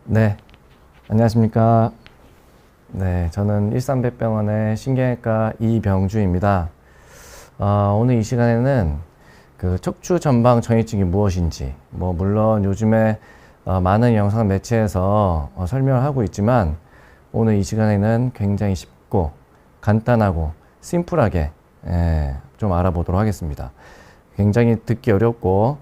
네, 안녕하십니까. 네, 저는 일산백병원의 신경외과 이병주입니다. 오늘 이 시간에는 그 척추 전방 전이증이 무엇인지, 물론 요즘에 많은 영상 매체에서 설명을 하고 있지만, 오늘 이 시간에는 굉장히 쉽고 간단하고 심플하게 좀 알아보도록 하겠습니다. 굉장히 듣기 어렵고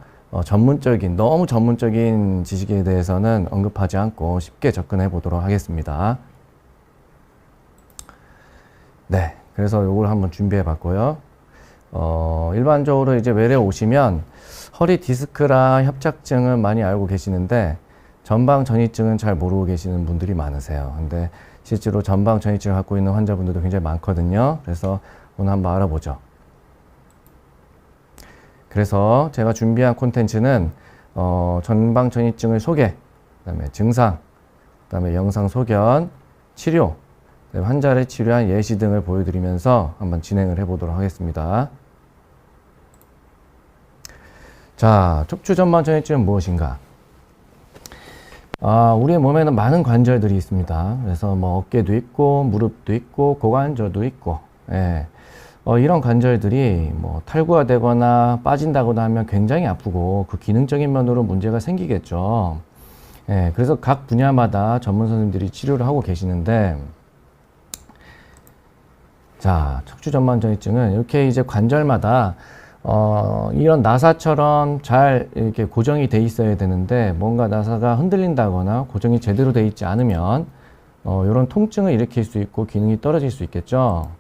너무 전문적인 지식에 대해서는 언급하지 않고 쉽게 접근해 보도록 하겠습니다. 네, 그래서 요걸 한번 준비해 봤고요. 일반적으로 이제 외래 오시면 허리 디스크랑 협착증은 많이 알고 계시는데 전방 전이증은 잘 모르고 계시는 분들이 많으세요. 근데 실제로 전방 전이증을 갖고 있는 환자분들도 굉장히 많거든요. 그래서 오늘 한번 알아보죠. 그래서 제가 준비한 콘텐츠는 전방 전이증의 소개, 그다음에 증상, 그다음에 영상 소견, 치료, 환자를 치료한 예시 등을 보여드리면서 한번 진행을 해보도록 하겠습니다. 자, 척추 전방 전이증은 무엇인가? 우리의 몸에는 많은 관절들이 있습니다. 그래서 어깨도 있고, 무릎도 있고, 고관절도 있고, 이런 관절들이 탈구가 되거나 빠진다거나 하면 굉장히 아프고 그 기능적인 면으로 문제가 생기겠죠. 그래서 각 분야마다 전문 선생님들이 치료를 하고 계시는데, 자, 척추 전방 전이증은 이렇게 이제 관절마다 이런 나사처럼 잘 이렇게 고정이 돼 있어야 되는데 뭔가 나사가 흔들린다거나 고정이 제대로 돼 있지 않으면 이런 통증을 일으킬 수 있고 기능이 떨어질 수 있겠죠.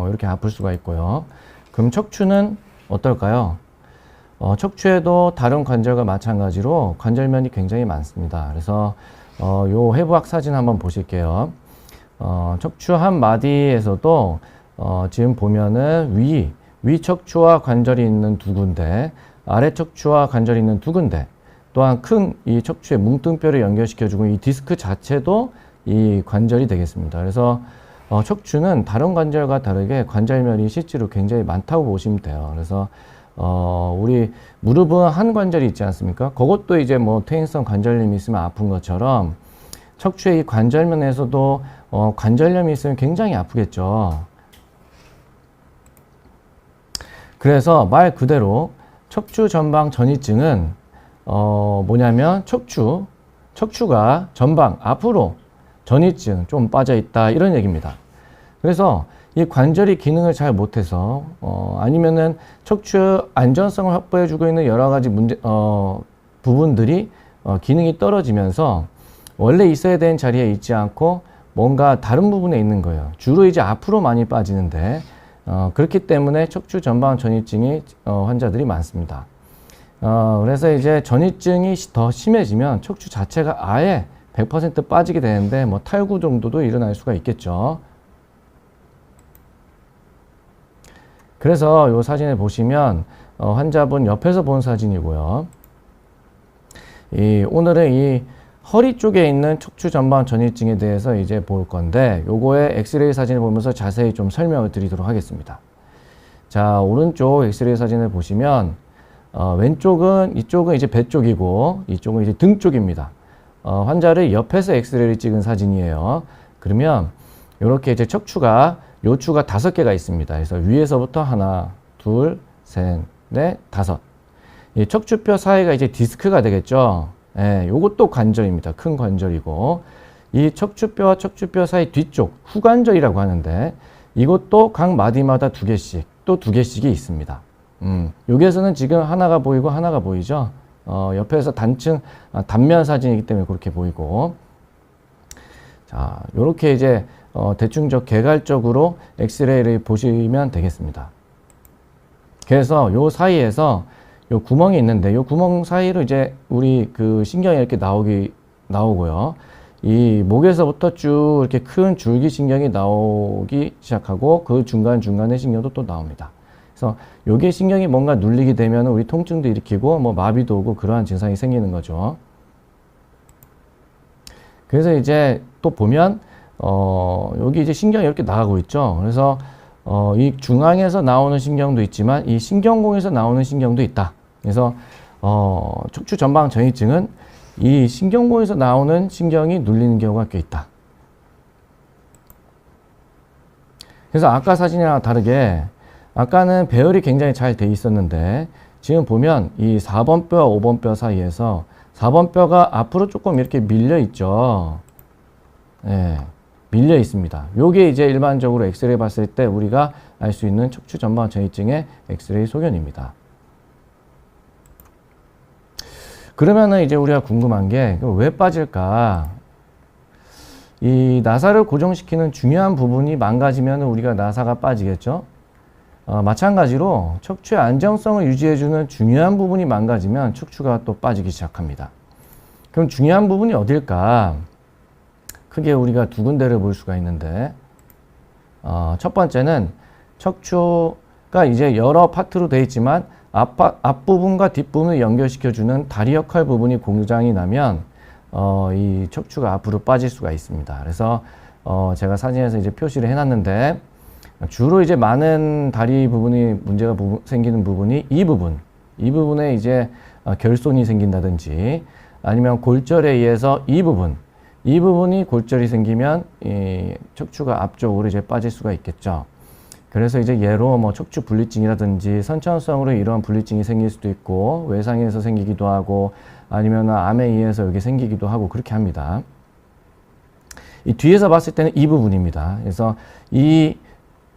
이렇게 아플 수가 있고요. 그럼 척추는 어떨까요? 척추에도 다른 관절과 마찬가지로 관절면이 굉장히 많습니다. 그래서 요 해부학 사진 한번 보실게요. 척추 한 마디에서도 지금 보면은 위 척추와 관절이 있는 두 군데, 아래 척추와 관절이 있는 두 군데, 또한 큰 이 척추의 뭉뚱뼈를 연결시켜주고 이 디스크 자체도 이 관절이 되겠습니다. 그래서 척추는 다른 관절과 다르게 관절면이 실제로 굉장히 많다고 보시면 돼요. 그래서 우리 무릎은 한 관절이 있지 않습니까? 그것도 이제 퇴행성 관절염이 있으면 아픈 것처럼 척추의 이 관절면에서도 관절염이 있으면 굉장히 아프겠죠. 그래서 말 그대로 척추 전방 전이증은 뭐냐면 척추가 전방 앞으로 전이증 좀 빠져 있다 이런 얘기입니다. 그래서 이 관절이 기능을 잘 못해서 아니면은 척추 안전성을 확보해 주고 있는 여러 가지 부분들이 기능이 떨어지면서 원래 있어야 되는 자리에 있지 않고 뭔가 다른 부분에 있는 거예요. 주로 이제 앞으로 많이 빠지는데 그렇기 때문에 척추 전방 전이증이 환자들이 많습니다. 그래서 이제 전이증이 더 심해지면 척추 자체가 아예 100% 빠지게 되는데 탈구 정도도 일어날 수가 있겠죠. 그래서 이 사진을 보시면 환자분 옆에서 본 사진이고요. 오늘은 이 허리 쪽에 있는 척추 전방 전이증에 대해서 이제 볼 건데 요거의 엑스레이 사진을 보면서 자세히 좀 설명을 드리도록 하겠습니다. 자, 오른쪽 엑스레이 사진을 보시면 이쪽은 이제 배 쪽이고 이쪽은 이제 등 쪽입니다. 환자를 옆에서 엑스레이를 찍은 사진이에요. 그러면 이렇게 이제 요추가 5개가 있습니다. 그래서 위에서부터 하나, 둘, 셋, 넷, 5. 이 척추뼈 사이가 이제 디스크가 되겠죠. 요것도 관절입니다. 큰 관절이고 이 척추뼈와 척추뼈 사이 뒤쪽 후관절이라고 하는데 이것도 각 마디마다 2개씩 또 2개씩이 있습니다. 여기에서는 지금 하나가 보이고 하나가 보이죠. 옆에서 단면 사진이기 때문에 그렇게 보이고. 자, 요렇게 이제 대충적 개괄적으로 엑스레이를 보시면 되겠습니다. 그래서 요 사이에서 요 구멍이 있는데 요 구멍 사이로 이제 우리 그 신경이 이렇게 나오고요. 이 목에서부터 쭉 이렇게 큰 줄기 신경이 나오기 시작하고 그 중간중간에 신경도 또 나옵니다. 그래서 요게 신경이 뭔가 눌리게 되면 우리 통증도 일으키고 마비도 오고 그러한 증상이 생기는 거죠. 그래서 이제 또 보면 여기 이제 신경이 이렇게 나가고 있죠. 그래서 이 중앙에서 나오는 신경도 있지만 이 신경공에서 나오는 신경도 있다. 그래서 척추 전방 전이증은 이 신경부에서 나오는 신경이 눌리는 경우가 꽤 있다. 그래서 아까 사진이랑 다르게 아까는 배열이 굉장히 잘 돼 있었는데 지금 보면 이 4번 뼈와 5번 뼈 사이에서 4번 뼈가 앞으로 조금 이렇게 밀려 있죠. 예, 밀려 있습니다. 요게 이제 일반적으로 엑스레이 봤을 때 우리가 알 수 있는 척추 전방 전이증의 엑스레이 소견입니다. 그러면은 이제 우리가 궁금한 게 왜 빠질까? 이 나사를 고정시키는 중요한 부분이 망가지면 우리가 나사가 빠지겠죠? 마찬가지로 척추의 안정성을 유지해주는 중요한 부분이 망가지면 척추가 또 빠지기 시작합니다. 그럼 중요한 부분이 어딜까? 크게 우리가 두 군데를 볼 수가 있는데, 첫 번째는 척추가 이제 여러 파트로 되어 있지만 앞부분과 뒷부분을 연결시켜주는 다리 역할 부분이 공장이 나면 이 척추가 앞으로 빠질 수가 있습니다. 그래서 제가 사진에서 이제 표시를 해놨는데 주로 이제 많은 다리 부분이 문제가 생기는 부분이 이 부분에 이제 결손이 생긴다든지 아니면 골절에 의해서 이 부분이 골절이 생기면 이 척추가 앞쪽으로 이제 빠질 수가 있겠죠. 그래서 이제 예로 뭐 척추 분리증이라든지 선천성으로 이러한 분리증이 생길 수도 있고 외상에서 생기기도 하고 아니면 암에 의해서 여기 생기기도 하고 그렇게 합니다. 이 뒤에서 봤을 때는 이 부분입니다. 그래서 이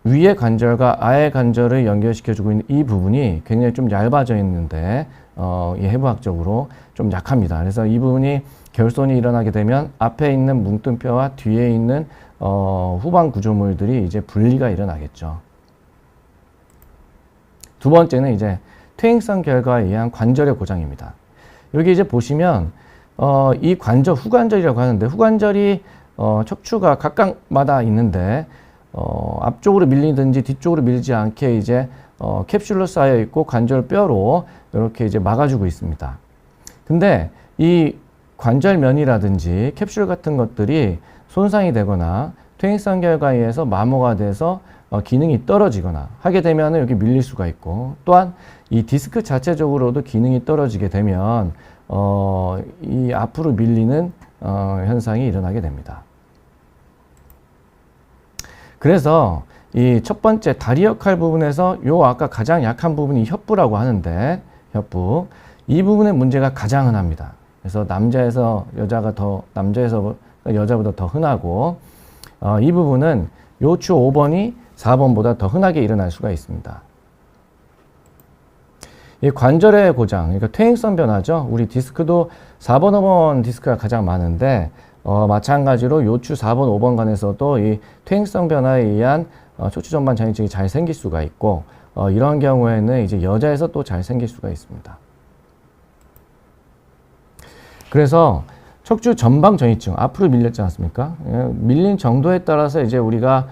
위의 관절과 아래 관절을 연결시켜주고 있는 이 부분이 굉장히 좀 얇아져 있는데 이 해부학적으로 좀 약합니다. 그래서 이 부분이 결손이 일어나게 되면 앞에 있는 뭉뚱뼈와 뒤에 있는 후방 구조물들이 이제 분리가 일어나겠죠. 두 번째는 이제 퇴행성 결과에 의한 관절의 고장입니다. 여기 이제 보시면 이 관절 후관절이라고 하는데 후관절이 척추가 각각마다 있는데 앞쪽으로 밀리든지 뒤쪽으로 밀지 않게 이제 캡슐로 쌓여 있고 관절 뼈로 이렇게 이제 막아주고 있습니다. 근데 이 관절면이라든지 캡슐 같은 것들이 손상이 되거나 퇴행성 결과에 의해서 마모가 돼서 기능이 떨어지거나 하게 되면 여기 밀릴 수가 있고 또한 이 디스크 자체적으로도 기능이 떨어지게 되면 이 앞으로 밀리는 현상이 일어나게 됩니다. 그래서 이 첫 번째 다리 역할 부분에서 요 아까 가장 약한 부분이 협부라고 하는데 협부 이 부분의 문제가 가장 흔합니다. 그래서 남자에서 여자보다 더 흔하고 이 부분은 요추 5번이 4번보다 더 흔하게 일어날 수가 있습니다. 이 관절의 고장, 그러니까 퇴행성 변화죠. 우리 디스크도 4번, 5번 디스크가 가장 많은데 마찬가지로 요추 4번, 5번 간에서도 이 퇴행성 변화에 의한 척추 전반 장애증이 잘 생길 수가 있고 이런 경우에는 이제 여자에서 또 잘 생길 수가 있습니다. 그래서 척추 전방 전이증 앞으로 밀렸지 않습니까? 밀린 정도에 따라서 이제 우리가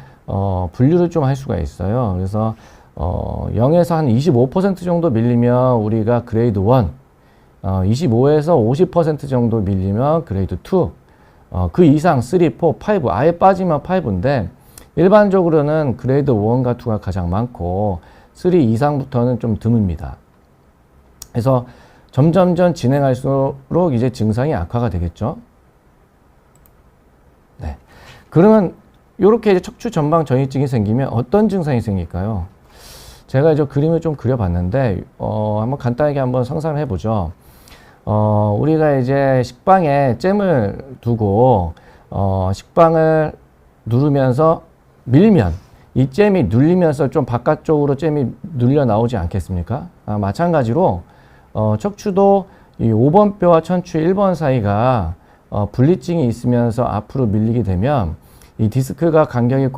분류를 좀 할 수가 있어요. 그래서 0에서 한 25% 정도 밀리면 우리가 그레이드 1, 25에서 50% 정도 밀리면 그레이드 2, 그 이상 3, 4, 5, 아예 빠지면 5인데 일반적으로는 그레이드 1과 2가 가장 많고 3 이상부터는 좀 드뭅니다. 그래서 점점점 진행할수록 이제 증상이 악화가 되겠죠. 네. 그러면 이렇게 이제 척추 전방 전이증이 생기면 어떤 증상이 생길까요? 제가 이제 그림을 좀 그려봤는데 한번 간단하게 한번 상상을 해보죠. 우리가 이제 식빵에 잼을 두고 식빵을 누르면서 밀면 이 잼이 눌리면서 좀 바깥쪽으로 잼이 눌려 나오지 않겠습니까? 마찬가지로 척추도 이 5번 뼈와 척추 1번 사이가 분리증이 있으면서 앞으로 밀리게 되면 이 디스크가 간격이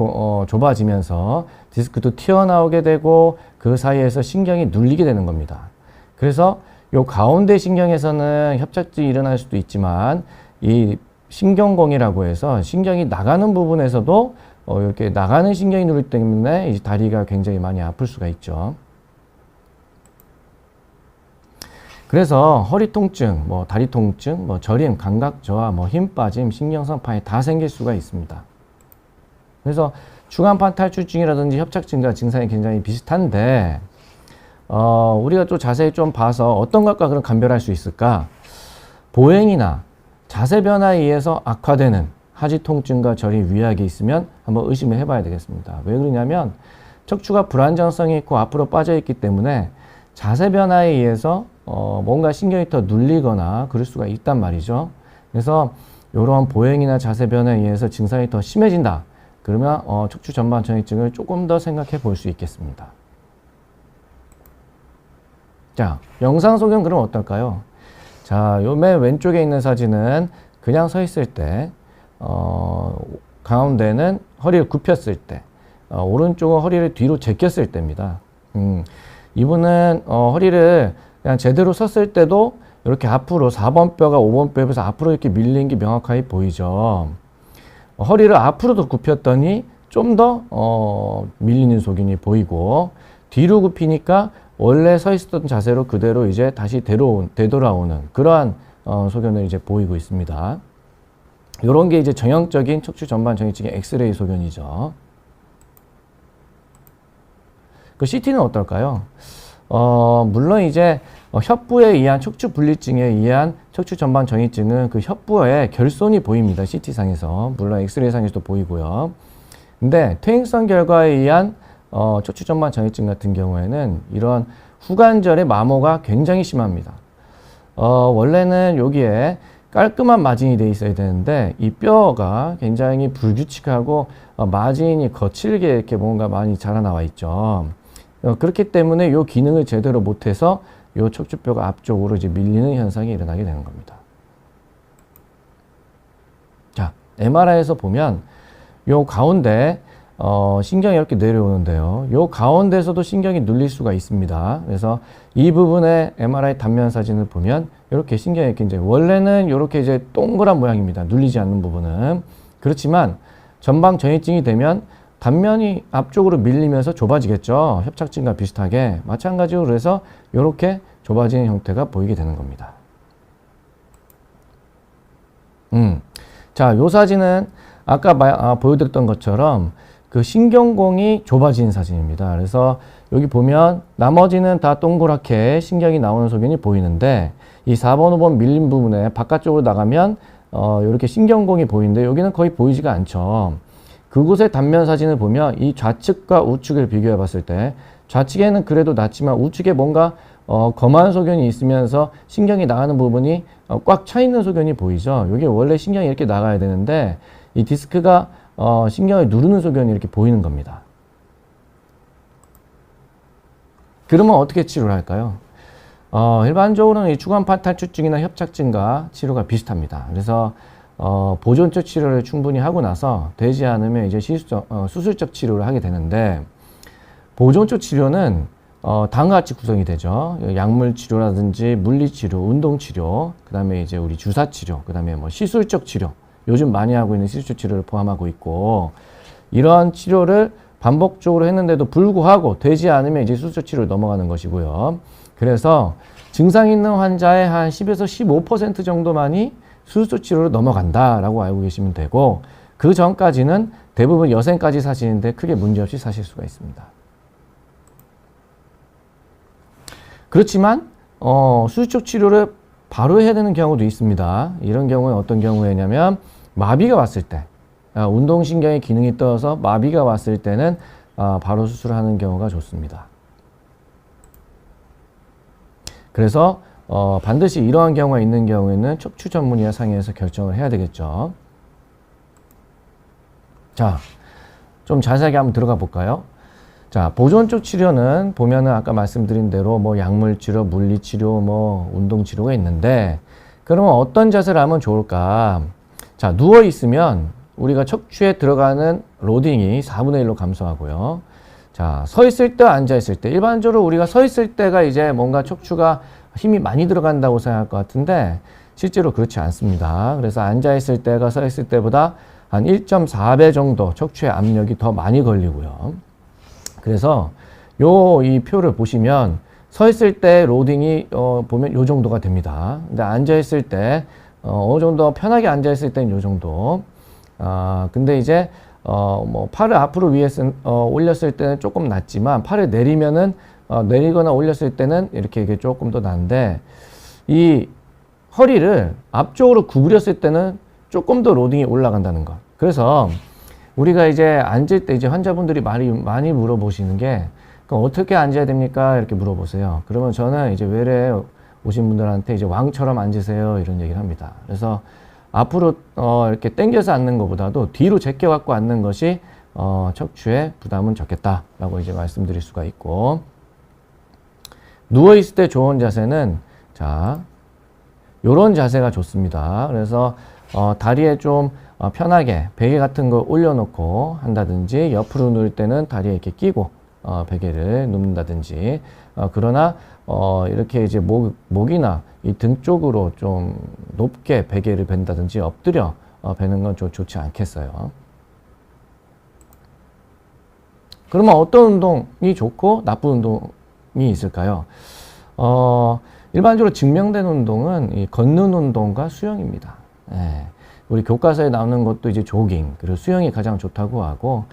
좁아지면서 디스크도 튀어나오게 되고 그 사이에서 신경이 눌리게 되는 겁니다. 그래서 요 가운데 신경에서는 협착증이 일어날 수도 있지만 이 신경공이라고 해서 신경이 나가는 부분에서도 이렇게 나가는 신경이 누르기 때문에 이 다리가 굉장히 많이 아플 수가 있죠. 그래서 허리 통증, 뭐 다리 통증, 뭐 저림, 감각 저하, 뭐 힘 빠짐, 신경성 파열 다 생길 수가 있습니다. 그래서 중간판 탈출증이라든지 협착증과 증상이 굉장히 비슷한데 우리가 또 자세히 좀 봐서 어떤 것과 그럼 감별할 수 있을까? 보행이나 자세 변화에 의해서 악화되는 하지 통증과 저리 위약이 있으면 한번 의심을 해봐야 되겠습니다. 왜 그러냐면 척추가 불안정성이 있고 앞으로 빠져 있기 때문에 자세 변화에 의해서 뭔가 신경이 더 눌리거나 그럴 수가 있단 말이죠. 그래서 이런 보행이나 자세 변화에 의해서 증상이 더 심해진다. 그러면 척추 전방 전이증을 조금 더 생각해 볼 수 있겠습니다. 자, 영상 소견 그럼 어떨까요? 자, 요 맨 왼쪽에 있는 사진은 그냥 서 있을 때, 가운데는 허리를 굽혔을 때, 오른쪽은 허리를 뒤로 제꼈을 때입니다. 이분은 허리를 그냥 제대로 섰을 때도 이렇게 앞으로 4번 뼈가 5번 뼈에서 앞으로 이렇게 밀린 게 명확하게 보이죠. 허리를 앞으로 더 굽혔더니 좀 더 밀리는 소견이 보이고, 뒤로 굽히니까 원래 서 있었던 자세로 그대로 이제 다시 되돌아오는 그러한 소견을 이제 보이고 있습니다. 이런 게 이제 정형적인 척추 전반 전이증의 엑스레이 소견이죠. 그 CT는 어떨까요? 물론 이제 협부에 의한 척추 분리증에 의한 척추 전방 전이증은 그 협부에 결손이 보입니다. CT상에서. 물론 엑스레이상에서도 보이고요. 근데 퇴행성 결과에 의한 척추 전방 전이증 같은 경우에는 이런 후관절의 마모가 굉장히 심합니다. 원래는 여기에 깔끔한 마진이 돼 있어야 되는데 이 뼈가 굉장히 불규칙하고 마진이 거칠게 이렇게 뭔가 많이 자라나와 있죠. 그렇기 때문에 이 기능을 제대로 못해서 이 척추뼈가 앞쪽으로 이제 밀리는 현상이 일어나게 되는 겁니다. 자, MRI에서 보면 요 가운데 신경이 이렇게 내려오는데요. 요 가운데서도 신경이 눌릴 수가 있습니다. 그래서 이 부분의 MRI 단면 사진을 보면 이렇게 신경이 굉장히 원래는 이렇게 이제 동그란 모양입니다. 눌리지 않는 부분은. 그렇지만 전방 전이증이 되면 단면이 앞쪽으로 밀리면서 좁아지겠죠. 협착증과 비슷하게. 마찬가지로 그래서 이렇게 좁아지는 형태가 보이게 되는 겁니다. 자, 요 사진은 아까 보여드렸던 것처럼 그 신경공이 좁아진 사진입니다. 그래서 여기 보면 나머지는 다 동그랗게 신경이 나오는 소견이 보이는데 이 4번, 5번 밀린 부분에 바깥쪽으로 나가면 이렇게 신경공이 보이는데 여기는 거의 보이지가 않죠. 그곳의 단면 사진을 보면 이 좌측과 우측을 비교해 봤을 때 좌측에는 그래도 낫지만 우측에 뭔가 검한 소견이 있으면서 신경이 나가는 부분이 꽉 차 있는 소견이 보이죠. 여기 원래 신경이 이렇게 나가야 되는데 이 디스크가 신경을 누르는 소견이 이렇게 보이는 겁니다. 그러면 어떻게 치료를 할까요? 일반적으로는 이 추간판 탈출증이나 협착증과 치료가 비슷합니다. 그래서 보존적 치료를 충분히 하고 나서 되지 않으면 이제 수술적 치료를 하게 되는데 보존적 치료는 다음과 같이 구성이 되죠. 약물 치료라든지 물리 치료, 운동 치료, 그다음에 이제 우리 주사 치료, 그다음에 뭐 시술적 치료. 요즘 많이 하고 있는 시술적 치료를 포함하고 있고 이러한 치료를 반복적으로 했는데도 불구하고 되지 않으면 이제 수술적 치료로 넘어가는 것이고요. 그래서 증상 있는 환자의 한 10에서 15% 정도만이 수술적 치료로 넘어간다라고 알고 계시면 되고 그 전까지는 대부분 여생까지 사시는데 크게 문제없이 사실 수가 있습니다. 그렇지만 수술적 치료를 바로 해야 되는 경우도 있습니다. 이런 경우는 어떤 경우에냐면 마비가 왔을 때 운동신경의 기능이 떨어져 마비가 왔을 때는 바로 수술하는 경우가 좋습니다. 그래서 반드시 이러한 경우가 있는 경우에는 척추 전문의와 상의해서 결정을 해야 되겠죠. 자, 좀 자세하게 한번 들어가 볼까요? 자, 보존적 치료는 보면은 아까 말씀드린 대로 뭐 약물 치료, 물리 치료, 뭐 운동 치료가 있는데 그러면 어떤 자세를 하면 좋을까? 자, 누워 있으면 우리가 척추에 들어가는 로딩이 4분의 1로 감소하고요. 자, 서 있을 때, 앉아 있을 때 일반적으로 우리가 서 있을 때가 이제 뭔가 척추가 힘이 많이 들어간다고 생각할 것 같은데 실제로 그렇지 않습니다. 그래서 앉아 있을 때가 서 있을 때보다 한 1.4배 정도 척추의 압력이 더 많이 걸리고요. 그래서 이 표를 보시면 서 있을 때 로딩이 보면 요 정도가 됩니다. 근데 앉아 있을 때 어느 정도 편하게 앉아 있을 때는 요 정도. 근데 이제 뭐 팔을 앞으로 위에 올렸을 때는 조금 낮지만 팔을 내리면은 내리거나 올렸을 때는 이렇게 조금 더 난데 이 허리를 앞쪽으로 구부렸을 때는 조금 더 로딩이 올라간다는 것. 그래서 우리가 이제 앉을 때 이제 환자분들이 많이 물어보시는 게 그럼 어떻게 앉아야 됩니까? 이렇게 물어보세요. 그러면 저는 이제 외래에 오신 분들한테 이제 왕처럼 앉으세요. 이런 얘기를 합니다. 그래서 앞으로 이렇게 당겨서 앉는 것보다도 뒤로 제껴 갖고 앉는 것이 척추의 부담은 적겠다라고 이제 말씀드릴 수가 있고, 누워 있을 때 좋은 자세는 자, 요런 자세가 좋습니다. 그래서 다리에 좀 편하게 베개 같은 거 올려놓고 한다든지, 옆으로 누울 때는 다리에 이렇게 끼고 베개를 눕는다든지, 그러나 이렇게 이제 목이나 이 등 쪽으로 좀 높게 베개를 벤다든지 엎드려 베는 건 좀 좋지 않겠어요. 그러면 어떤 운동이 좋고 나쁜 운동이 있을까요? 일반적으로 증명된 운동은 이 걷는 운동과 수영입니다. 예. 우리 교과서에 나오는 것도 이제 조깅, 그리고 수영이 가장 좋다고 하고,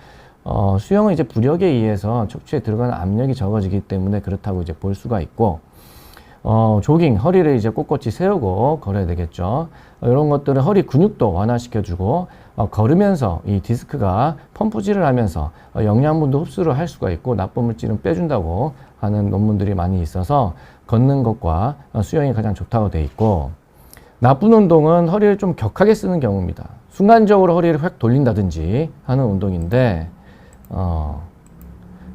수영은 이제 부력에 의해서 척추에 들어가는 압력이 적어지기 때문에 그렇다고 이제 볼 수가 있고, 조깅, 허리를 이제 꼿꼿이 세우고 걸어야 되겠죠. 이런 것들은 허리 근육도 완화시켜주고, 걸으면서 이 디스크가 펌프질을 하면서 영양분도 흡수를 할 수가 있고, 나쁜 물질은 빼준다고 하는 논문들이 많이 있어서 걷는 것과 수영이 가장 좋다고 돼 있고, 나쁜 운동은 허리를 좀 격하게 쓰는 경우입니다. 순간적으로 허리를 확 돌린다든지 하는 운동인데,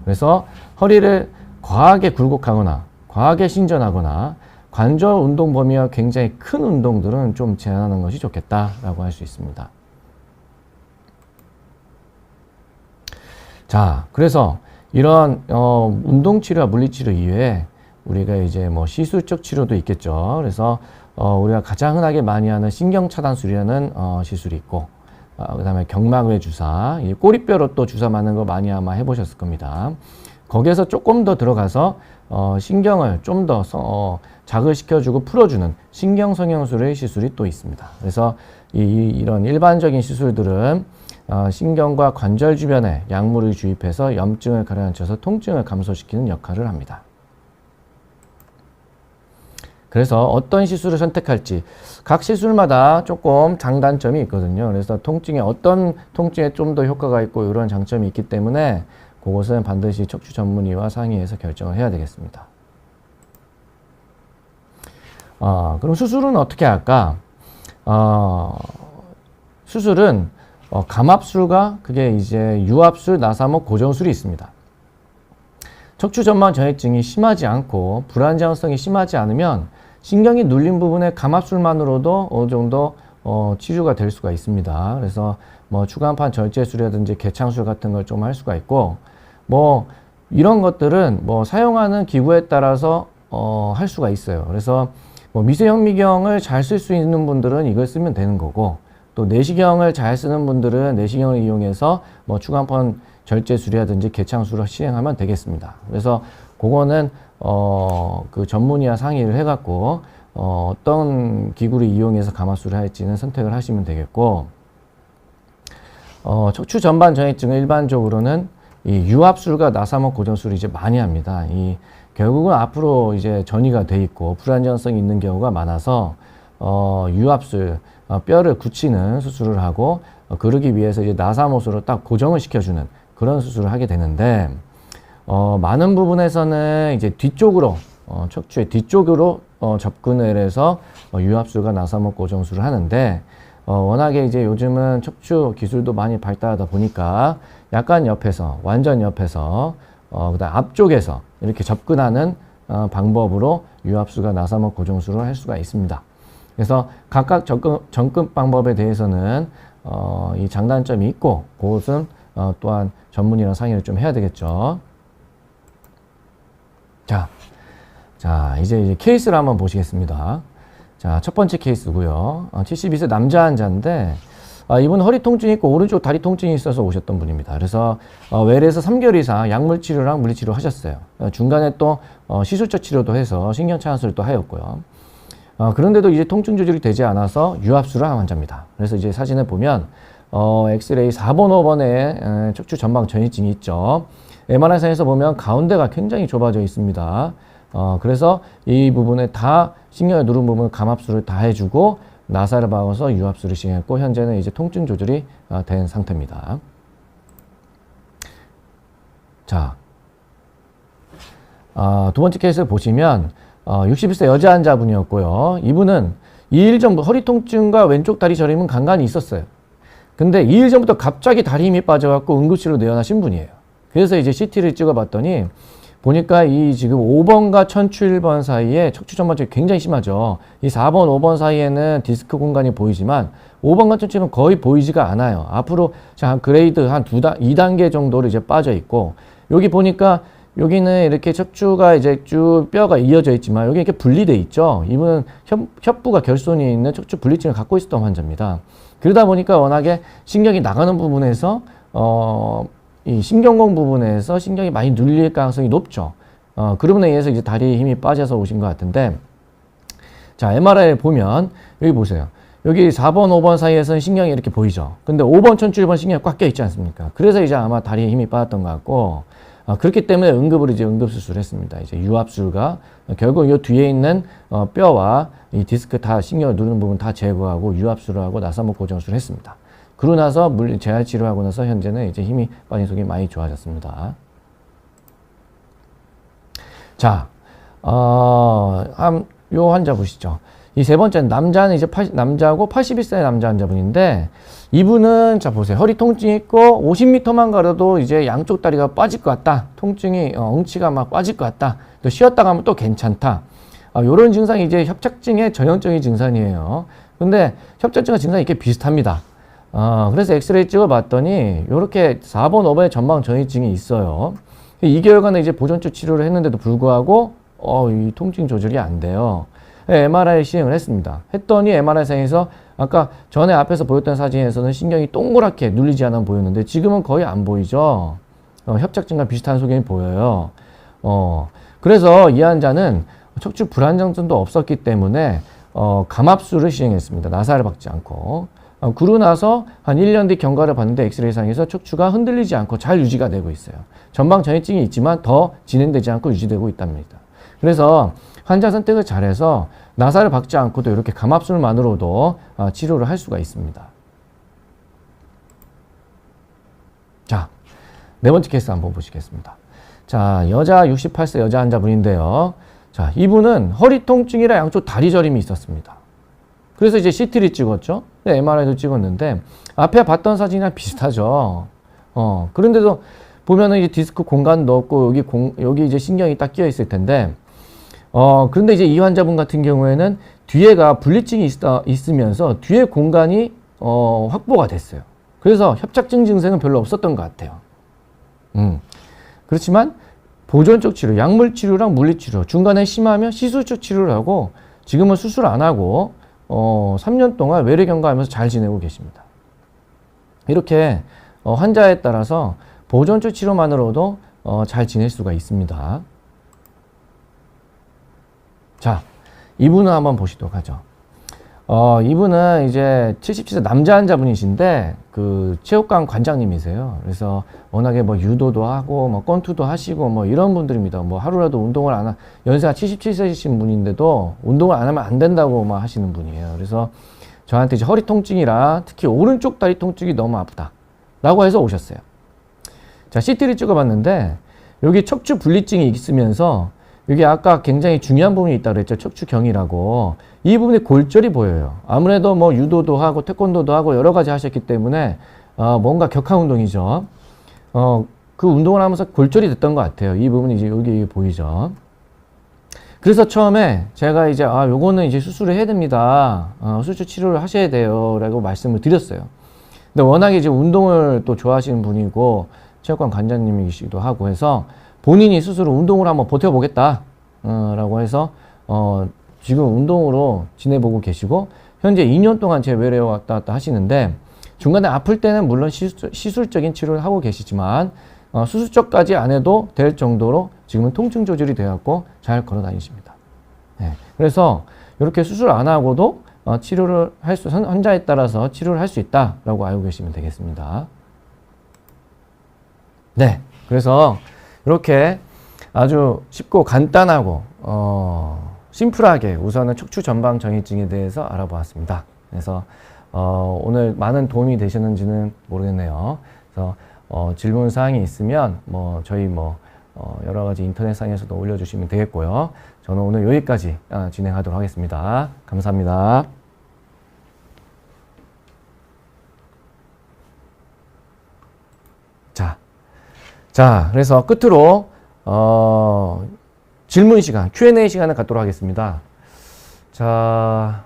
그래서 허리를 과하게 굴곡하거나 과하게 신전하거나 관절 운동 범위가 굉장히 큰 운동들은 좀 제한하는 것이 좋겠다라고 할 수 있습니다. 자, 그래서 이런 운동치료와 물리치료 이외에 우리가 이제 뭐 시술적 치료도 있겠죠. 그래서 우리가 가장 흔하게 많이 하는 신경차단술이라는 시술이 있고, 그 다음에 경막외 주사, 이 꼬리뼈로 또 주사 맞는 거 많이 아마 해보셨을 겁니다. 거기에서 조금 더 들어가서 신경을 좀 더 자극시켜주고 풀어주는 신경성형술의 시술이 또 있습니다. 그래서 이런 일반적인 시술들은 신경과 관절 주변에 약물을 주입해서 염증을 가라앉혀서 통증을 감소시키는 역할을 합니다. 그래서 어떤 시술을 선택할지 각 시술마다 조금 장단점이 있거든요. 그래서 어떤 통증에 좀 더 효과가 있고 이런 장점이 있기 때문에 그것은 반드시 척추 전문의와 상의해서 결정을 해야 되겠습니다. 그럼 수술은 어떻게 할까? 수술은 감압술과 그게 이제 유압술, 나사목 고정술이 있습니다. 척추 전방 전이증이 심하지 않고 불안정성이 심하지 않으면 신경이 눌린 부분에 감압술만으로도 어느 정도 치료가 될 수가 있습니다. 그래서 뭐 추간판 절제술이라든지 개창술 같은 걸 좀 할 수가 있고, 뭐 이런 것들은 뭐 사용하는 기구에 따라서 할 수가 있어요. 그래서 뭐 미세현미경을 잘 쓸 수 있는 분들은 이걸 쓰면 되는 거고, 또 내시경을 잘 쓰는 분들은 내시경을 이용해서 뭐 추간판 절제술이라든지 개창술을 시행하면 되겠습니다. 그래서 그거는 그 전문의와 상의를 해갖고 어떤 기구를 이용해서 감압술을 할지는 선택을 하시면 되겠고, 척추 전반 전이증은 일반적으로는 이 유압술과 나사목 고정술을 이제 많이 합니다. 결국은 앞으로 이제 전이가 돼 있고 불안정성이 있는 경우가 많아서 유압술, 뼈를 굳히는 수술을 하고, 그러기 위해서 이제 나사못으로 딱 고정을 시켜주는 그런 수술을 하게 되는데, 많은 부분에서는 이제 뒤쪽으로, 척추의 뒤쪽으로 접근을 해서 유압술과 나사목 고정술을 하는데, 워낙에 이제 요즘은 척추 기술도 많이 발달하다 보니까 약간 옆에서, 완전 옆에서, 그다음 앞쪽에서 이렇게 접근하는 방법으로 유압술과 나사목 고정술을 할 수가 있습니다. 그래서 각각 접근 방법에 대해서는 이 장단점이 있고, 그것은 또한 전문의랑 상의를 좀 해야 되겠죠. 자, 이제 케이스를 한번 보시겠습니다. 자, 첫 번째 케이스고요. 72세 남자 환자인데, 이분 허리 통증이 있고 오른쪽 다리 통증이 있어서 오셨던 분입니다. 그래서 외래에서 3개월 이상 약물 치료랑 물리치료 하셨어요. 중간에 또 시술적 치료도 해서 신경차단술을 또 하였고요. 그런데도 이제 통증 조절이 되지 않아서 유압술을 한 환자입니다. 그래서 이제 사진을 보면 엑스레이 4번, 5번에 척추 전방 전이증이 있죠. MRI상에서 보면 가운데가 굉장히 좁아져 있습니다. 그래서 이 부분에 다 신경을 누른 부분 감압수를 다 해주고 나사를 박아서 유압수를 시행했고 현재는 이제 통증 조절이 된 상태입니다. 자, 두 번째 케이스를 보시면 61세 여자 환자분이었고요. 이분은 2일 전부터 허리 통증과 왼쪽 다리 저림은 간간히 있었어요. 근데 2일 전부터 갑자기 다리 힘이 빠져갖고 응급실로 내원하신 분이에요. 그래서 이제 CT를 찍어봤더니 보니까 이 지금 5번과 척추 1번 사이에 척추 전반적이 굉장히 심하죠. 이 4번, 5번 사이에는 디스크 공간이 보이지만 5번과 척추 1번 거의 보이지가 않아요. 앞으로 한 그레이드 한 2단계 정도로 이제 빠져 있고 여기 보니까 여기는 이렇게 척추가 이제 쭉 뼈가 이어져 있지만 여기 이렇게 분리돼 있죠. 이분은 협부가 결손이 있는 척추 분리증을 갖고 있었던 환자입니다. 그러다 보니까 워낙에 신경이 나가는 부분에서 이 신경공 부분에서 신경이 많이 눌릴 가능성이 높죠. 그러므로 인해서 이제 다리에 힘이 빠져서 오신 것 같은데, 자, MRI를 보면, 여기 보세요. 여기 4번, 5번 사이에서는 신경이 이렇게 보이죠. 근데 5번, 척추 1번 신경이 꽉 껴 있지 않습니까? 그래서 이제 아마 다리에 힘이 빠졌던 것 같고, 그렇기 때문에 응급을 이제 응급수술을 했습니다. 이제 유압술과, 결국 이 뒤에 있는 뼈와 이 디스크 다 신경을 누르는 부분 다 제거하고 유압술을 하고 나사목 고정술을 했습니다. 그러고 나서 재활 치료하고 나서 현재는 이제 힘이 빠진 속이 많이 좋아졌습니다. 자, 요 환자 보시죠. 이 세 번째는 남자는 이제 남자고 81세 남자 환자분인데 이분은 자 보세요. 허리 통증이 있고 50m만 걸어도 이제 양쪽 다리가 빠질 것 같다. 통증이 엉치가 막 빠질 것 같다. 또 쉬었다 가면 또 괜찮다. 요런 증상이 이제 협착증의 전형적인 증상이에요. 근데 협착증과 증상이 이렇게 비슷합니다. 그래서 엑스레이 찍어봤더니 요렇게 4번, 5번의 전방 전이증이 있어요. 2개월간의 이제 보존적 치료를 했는데도 불구하고 이 통증 조절이 안 돼요. MRI 시행을 했습니다. 했더니 MRI상에서 아까 전에 앞에서 보였던 사진에서는 신경이 동그랗게 눌리지 않아 보였는데 지금은 거의 안 보이죠. 협착증과 비슷한 소견이 보여요. 그래서 이 환자는 척추 불안정성도 없었기 때문에 감압술을 시행했습니다. 나사를 박지 않고. 그러고 나서 한 1년 뒤 경과를 봤는데 엑스레이상에서 척추가 흔들리지 않고 잘 유지가 되고 있어요. 전방 전이증이 있지만 더 진행되지 않고 유지되고 있답니다. 그래서 환자 선택을 잘해서 나사를 박지 않고도 이렇게 감압술만으로도 치료를 할 수가 있습니다. 자, 네 번째 케이스 한번 보시겠습니다. 자, 여자 68세 여자 환자분인데요. 자, 이분은 허리 통증이라 양쪽 다리 저림이 있었습니다. 그래서 이제 CT를 찍었죠. MRI도 찍었는데 앞에 봤던 사진이랑 비슷하죠. 그런데도 보면은 이제 디스크 공간도 없고 여기 이제 신경이 딱 끼어 있을 텐데 그런데 이제 이 환자분 같은 경우에는 뒤에가 분리증이 있으면서 뒤에 공간이 확보가 됐어요. 그래서 협착증 증세는 별로 없었던 것 같아요. 그렇지만 보존적 치료, 약물 치료랑 물리 치료, 중간에 심하면 시술적 치료를 하고 지금은 수술 안 하고 3년 동안 외래 경과하면서 잘 지내고 계십니다. 이렇게 환자에 따라서 보존적 치료만으로도 잘 지낼 수가 있습니다. 자, 이분은 한번 보시도록 하죠. 이분은 이제 77세 남자 환자분이신데 그 체육관 관장님이세요. 그래서 워낙에 뭐 유도도 하고 뭐 권투도 하시고 뭐 이런 분들입니다. 뭐 하루라도 운동을 안 연세가 77세이신 분인데도 운동을 안 하면 안 된다고 막 하시는 분이에요. 그래서 저한테 이제 허리 통증이라 특히 오른쪽 다리 통증이 너무 아프다라고 해서 오셨어요. 자, CT를 찍어봤는데 여기 척추 분리증이 있으면서 여기 아까 굉장히 중요한 부분이 있다고 그랬죠. 척추경이라고. 이 부분에 골절이 보여요. 아무래도 뭐 유도도 하고 태권도도 하고 여러 가지 하셨기 때문에 뭔가 격한 운동이죠. 그 운동을 하면서 골절이 됐던 것 같아요. 이 부분이 이제 여기 보이죠. 그래서 처음에 제가 이제 요거는 이제 수술을 해야 됩니다. 수술 치료를 하셔야 돼요. 라고 말씀을 드렸어요. 근데 워낙에 이제 운동을 또 좋아하시는 분이고 체육관 관장님이시기도 하고 해서 본인이 스스로 운동을 한번 버텨보겠다 라고 해서 지금 운동으로 지내보고 계시고 현재 2년 동안 제 외래에 왔다 갔다 하시는데 중간에 아플 때는 물론 시술적인 치료를 하고 계시지만 수술적까지 안 해도 될 정도로 지금은 통증 조절이 되었고 잘 걸어 다니십니다. 네. 그래서 이렇게 수술 안 하고도 치료를 환자에 따라서 치료를 할 수 있다라고 알고 계시면 되겠습니다. 네. 그래서 이렇게 아주 쉽고 간단하고 심플하게 우선은 척추 전방 전이증에 대해서 알아보았습니다. 그래서 오늘 많은 도움이 되셨는지는 모르겠네요. 그래서 질문 사항이 있으면 저희 여러 가지 인터넷상에서도 올려주시면 되겠고요. 저는 오늘 여기까지 진행하도록 하겠습니다. 감사합니다. 자, 그래서 끝으로 질문 시간, Q&A 시간을 갖도록 하겠습니다. 자,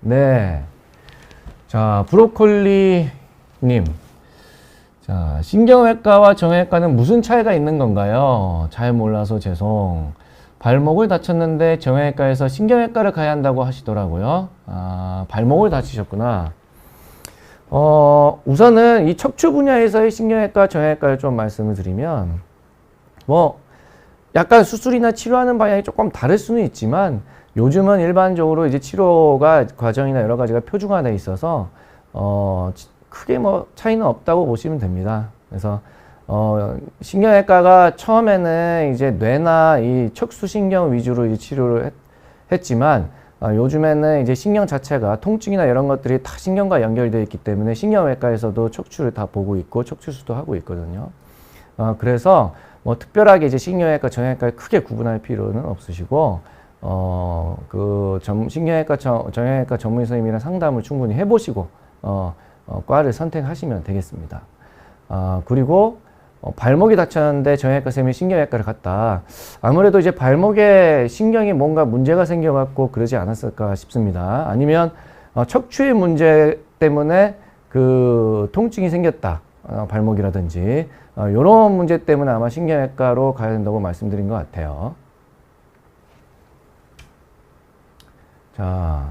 네. 자, 브로콜리님. 자, 신경외과와 정형외과는 무슨 차이가 있는 건가요? 잘 몰라서 죄송. 발목을 다쳤는데 정형외과에서 신경외과를 가야 한다고 하시더라고요. 아, 발목을 다치셨구나. 우선은 이 척추 분야에서의 신경외과, 정형외과를 좀 말씀을 드리면, 약간 수술이나 치료하는 방향이 조금 다를 수는 있지만, 요즘은 일반적으로 이제 치료가, 과정이나 여러 가지가 표준화되어 있어서, 크게 차이는 없다고 보시면 됩니다. 그래서, 신경외과가 처음에는 이제 뇌나 이 척수신경 위주로 이 치료를 했지만, 요즘에는 이제 신경 자체가 통증이나 이런 것들이 다 신경과 연결되어 있기 때문에 신경외과에서도 척추를 다 보고 있고 척추수도 하고 있거든요. 그래서 특별하게 이제 신경외과, 정형외과를 크게 구분할 필요는 없으시고, 신경외과, 정형외과 전문의 선생님이랑 상담을 충분히 해보시고, 과를 선택하시면 되겠습니다. 그리고 발목이 다쳤는데 정형외과 선생님이 신경외과를 갔다. 아무래도 이제 발목에 신경이 뭔가 문제가 생겨갖고 그러지 않았을까 싶습니다. 아니면 척추의 문제 때문에 그 통증이 생겼다. 발목이라든지 이런 문제 때문에 아마 신경외과로 가야 된다고 말씀드린 것 같아요. 자,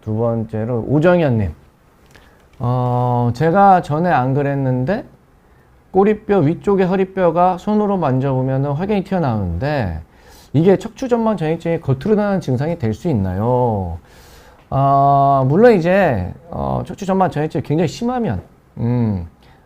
두 번째로 오정현님. 제가 전에 안 그랬는데 꼬리뼈 위쪽의 허리뼈가 손으로 만져보면 확연히 튀어나오는데 이게 척추 전방 전이증의 겉으로 나는 증상이 될 수 있나요? 물론 이제 척추 전방 전이증이 굉장히 심하면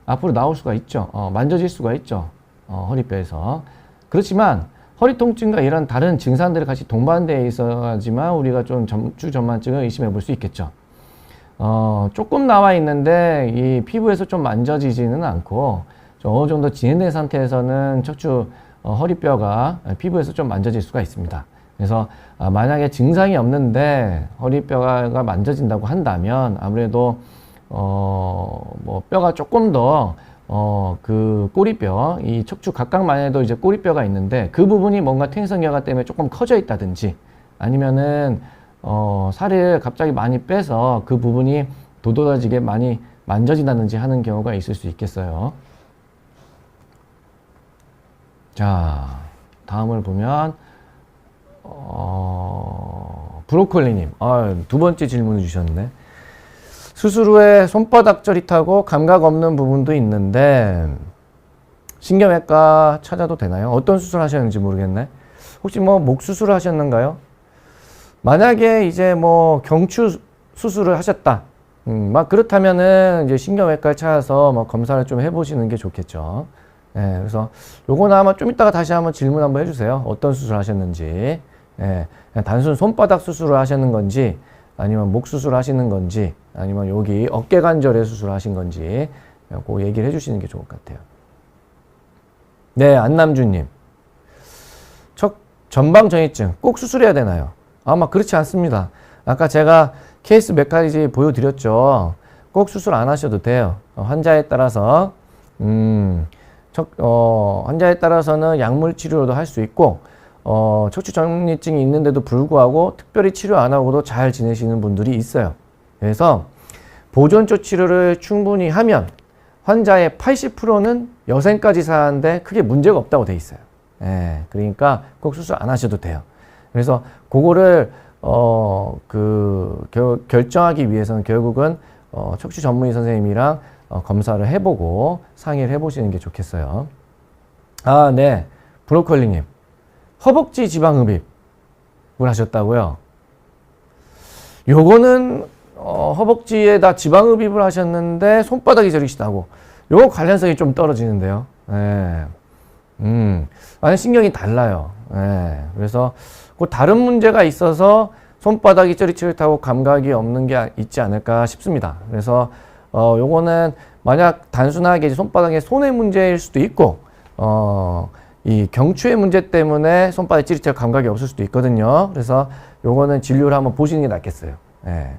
앞으로 나올 수가 있죠. 만져질 수가 있죠. 허리뼈에서. 그렇지만 허리 통증과 이런 다른 증상들이 같이 동반되어 있어야지만 우리가 좀 척추 전방증을 의심해 볼 수 있겠죠. 조금 나와 있는데 이 피부에서 좀 만져지지는 않고 어느 정도 진행된 상태에서는 척추 허리뼈가 피부에서 좀 만져질 수가 있습니다. 그래서 만약에 증상이 없는데 허리뼈가 만져진다고 한다면 아무래도 뼈가 조금 더 그 꼬리뼈, 이 척추 각각만 해도 이제 꼬리뼈가 있는데 그 부분이 뭔가 퇴행성 때문에 조금 커져 있다든지 아니면은 살을 갑자기 많이 빼서 그 부분이 도드라지게 많이 만져진다든지 하는 경우가 있을 수 있겠어요. 자, 다음을 보면 브로콜리님, 두 번째 질문을 주셨네. 수술 후에 손바닥 저릿하고 감각 없는 부분도 있는데 신경외과 찾아도 되나요? 어떤 수술 하셨는지 모르겠네. 혹시 목 수술을 하셨는가요? 만약에 이제 경추 수술을 하셨다. 그렇다면은 이제 신경외과를 찾아서 검사를 좀 해보시는 게 좋겠죠. 예, 그래서 요거는 아마 좀 이따가 다시 한번 질문 한번 해주세요. 어떤 수술 하셨는지. 예, 그냥 단순 손바닥 수술을 하시는 건지, 아니면 목 수술 하시는 건지, 아니면 여기 어깨 관절에 수술 하신 건지, 그 얘기를 해주시는 게 좋을 것 같아요. 네, 안남주님. 전방 전이증 꼭 수술해야 되나요? 아마 그렇지 않습니다. 아까 제가 케이스 몇 가지 보여드렸죠. 꼭 수술 안 하셔도 돼요. 환자에 따라서, 환자에 따라서는 약물 치료도 할 수 있고, 척추 전이증이 있는데도 불구하고 특별히 치료 안 하고도 잘 지내시는 분들이 있어요. 그래서 보존적 치료를 충분히 하면 환자의 80%는 여생까지 사는데 크게 문제가 없다고 돼 있어요. 예, 그러니까 꼭 수술 안 하셔도 돼요. 그래서 그거를 결정하기 위해서는 결국은 척추 전문의 선생님이랑 검사를 해보고 상의를 해보시는 게 좋겠어요. 아, 네. 브로콜리님. 허벅지 지방흡입을 하셨다고요? 요거는 허벅지에다 지방흡입을 하셨는데 손바닥이 저리시다고. 요거 관련성이 좀 떨어지는데요. 네. 완전 신경이 달라요. 예. 그래서 그 다른 문제가 있어서 손바닥이 쩌릿쩌릿하고 감각이 없는 게 있지 않을까 싶습니다. 그래서 요거는 만약 단순하게 손바닥에 손의 문제일 수도 있고 이 경추의 문제 때문에 손바닥에 찌릿찌릿 감각이 없을 수도 있거든요. 그래서 요거는 진료를 한번 보시는 게 낫겠어요. 예.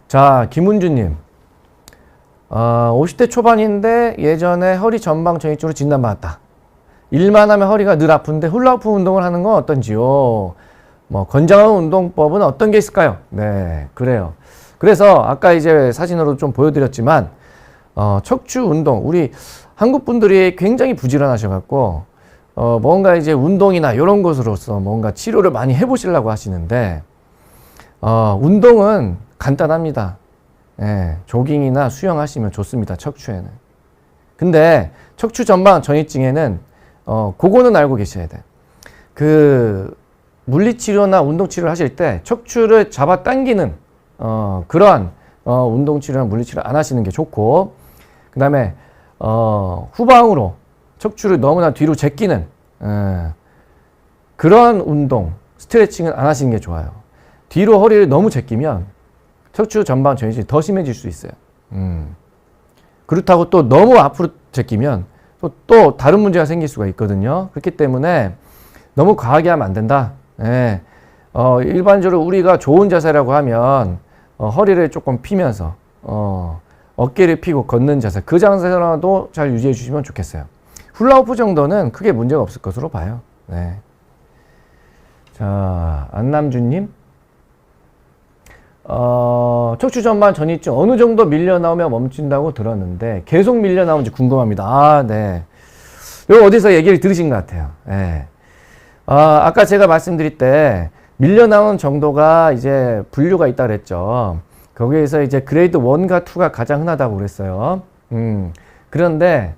자, 김은주님. 50대 초반인데 예전에 허리 전방 전이쪽으로 진단받았다. 일만 하면 허리가 늘 아픈데 훌라후프 운동을 하는 건 어떤지요? 뭐 건강한 운동법은 어떤 게 있을까요? 네, 그래요. 그래서 아까 이제 사진으로 좀 보여드렸지만 척추 운동, 우리 한국 분들이 굉장히 부지런하셔갖고 뭔가 이제 운동이나 이런 것으로서 뭔가 치료를 많이 해보시려고 하시는데 운동은 간단합니다. 예, 조깅이나 수영하시면 좋습니다. 척추에는. 근데 척추 전방 전이증에는 그거는 알고 계셔야 돼. 그 물리치료나 운동치료를 하실 때 척추를 잡아 당기는 그러한 운동치료나 물리치료 안 하시는 게 좋고, 그 다음에 후방으로 척추를 너무나 뒤로 제끼는 그러한 운동, 스트레칭은 안 하시는 게 좋아요. 뒤로 허리를 너무 제끼면 척추 전방 전이증이 더 심해질 수 있어요. 그렇다고 또 너무 앞으로 제끼면 또 다른 문제가 생길 수가 있거든요. 그렇기 때문에 너무 과하게 하면 안 된다. 예. 일반적으로 우리가 좋은 자세라고 하면 허리를 조금 피면서 어깨를 피고 걷는 자세, 그 자세라도 잘 유지해 주시면 좋겠어요. 훌라후프 정도는 크게 문제가 없을 것으로 봐요. 네. 자, 안남주님. 척추 전방 전이증 어느 정도 밀려 나오면 멈춘다고 들었는데 계속 밀려 나오는지 궁금합니다. 아, 네. 이거 어디서 얘기를 들으신 것 같아요. 네. 아까 제가 말씀드릴 때 밀려 나오는 정도가 이제 분류가 있다 그랬죠. 거기에서 이제 그레이드 1과 2가 가장 흔하다고 그랬어요. 그런데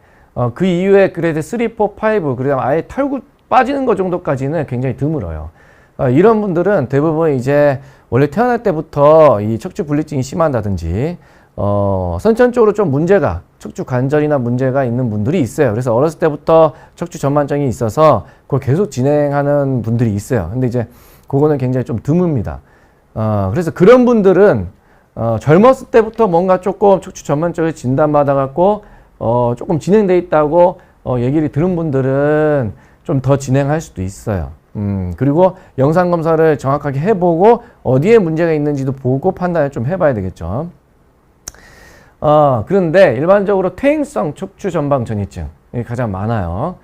그 이후에 그레이드 3, 4, 5, 그다음 아예 털고 빠지는 것 정도까지는 굉장히 드물어요. 이런 분들은 대부분 이제 원래 태어날 때부터 이 척추 분리증이 심한다든지 선천적으로 좀 문제가, 척추 관절이나 문제가 있는 분들이 있어요. 그래서 어렸을 때부터 척추 전만증이 있어서 그걸 계속 진행하는 분들이 있어요. 근데 이제 그거는 굉장히 좀 드뭅니다. 그래서 그런 분들은 젊었을 때부터 뭔가 조금 척추 전만증을 진단받아갖고 조금 진행돼 있다고 얘기를 들은 분들은 좀 더 진행할 수도 있어요. 그리고 영상 검사를 정확하게 해보고 어디에 문제가 있는지도 보고 판단을 좀 해봐야 되겠죠. 그런데 일반적으로 퇴행성 척추 전방 전이증이 가장 많아요.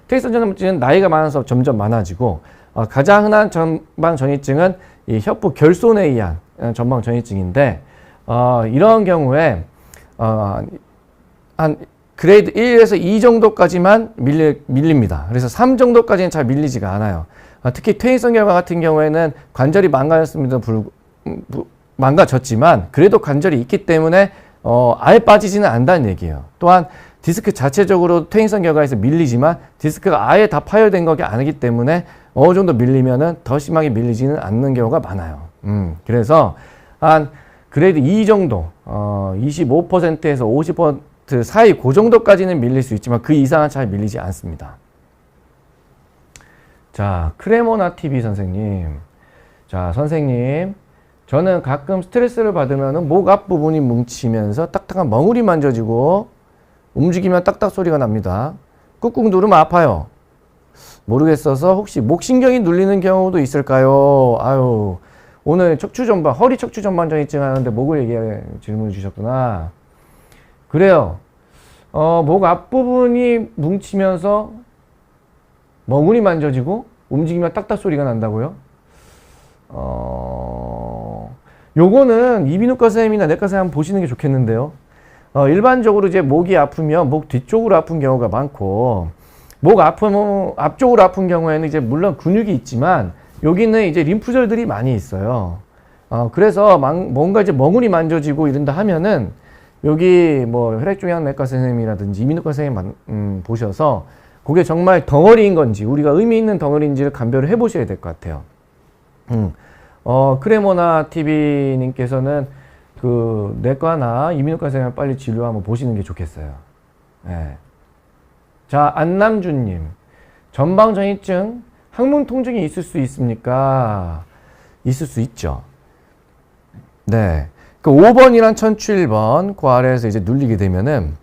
퇴행성 전이증은 나이가 많아서 점점 많아지고 가장 흔한 전방 전이증은 이 협부 결손에 의한 전방 전이증인데 이런 경우에 한 그레이드 1에서 2 정도까지만 밀립니다. 그래서 3 정도까지는 잘 밀리지가 않아요. 특히 퇴행성 결과 같은 경우에는 관절이 망가졌지만 그래도 관절이 있기 때문에 아예 빠지지는 않는다는 얘기예요. 또한 디스크 자체적으로 퇴행성 결과에서 밀리지만 디스크가 아예 다 파열된 것이 아니기 때문에 어느 정도 밀리면은 더 심하게 밀리지는 않는 경우가 많아요. 그래서 한 그레이드 2 정도, 25%에서 50% 사이 그 정도까지는 밀릴 수 있지만 그 이상은 잘 밀리지 않습니다. 자, 크레모나 TV 선생님. 자, 선생님. 저는 가끔 스트레스를 받으면 목 앞부분이 뭉치면서 딱딱한 멍울이 만져지고 움직이면 딱딱 소리가 납니다. 꾹꾹 누르면 아파요. 모르겠어서 혹시 목신경이 눌리는 경우도 있을까요? 아유, 오늘 척추 전방, 허리 척추 전방 전이증 하는데 목을 질문을 주셨구나. 그래요. 목 앞부분이 뭉치면서 멍울이 만져지고 움직이면 딱딱 소리가 난다고요? 요거는 이비인후과 선생님이나 내과 선생님 한번 보시는 게 좋겠는데요. 일반적으로 이제 목이 아프면 목 뒤쪽으로 아픈 경우가 많고, 목 앞쪽으로 아픈 경우에는 이제 물론 근육이 있지만 여기는 이제 림프절들이 많이 있어요. 그래서 뭔가 이제 멍울이 만져지고 이런다 하면은 여기 뭐 혈액종양내과 선생님이라든지 이비인후과 선생님 보셔서 그게 정말 덩어리인 건지 우리가 의미 있는 덩어리인지를 감별을 해보셔야 될 것 같아요. 크레모나 TV님께서는 그 내과나 이비인후과 선생님 빨리 진료 한번 보시는 게 좋겠어요. 네. 자, 안남준님. 전방전이증, 항문 통증이 있을 수 있습니까? 있을 수 있죠. 네. 그 5번이랑 천추 1번, 그 아래에서 이제 눌리게 되면은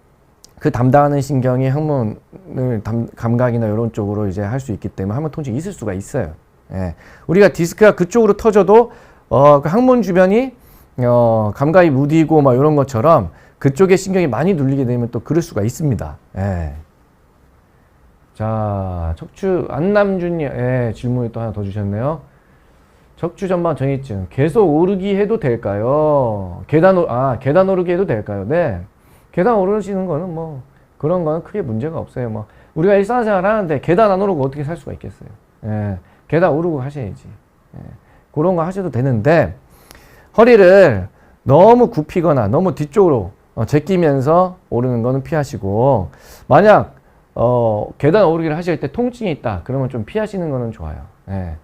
그 담당하는 신경이 항문을 감각이나 이런 쪽으로 이제 할 수 있기 때문에 항문 통증이 있을 수가 있어요. 예. 우리가 디스크가 그쪽으로 터져도, 그 항문 주변이, 감각이 무디고 막 이런 것처럼 그쪽에 신경이 많이 눌리게 되면 또 그럴 수가 있습니다. 예. 자, 척추, 안남준님, 예, 질문이 또 하나 더 주셨네요. 척추 전방 전이증, 계속 오르기 해도 될까요? 계단 오르기 해도 될까요? 네. 계단 오르시는 거는 뭐, 그런 거는 크게 문제가 없어요. 뭐, 우리가 일상생활 하는데 계단 안 오르고 어떻게 살 수가 있겠어요? 예. 계단 오르고 하셔야지. 예. 그런 거 하셔도 되는데, 허리를 너무 굽히거나 너무 뒤쪽으로 제끼면서 오르는 거는 피하시고, 만약 계단 오르기를 하실 때 통증이 있다 그러면 좀 피하시는 거는 좋아요. 예.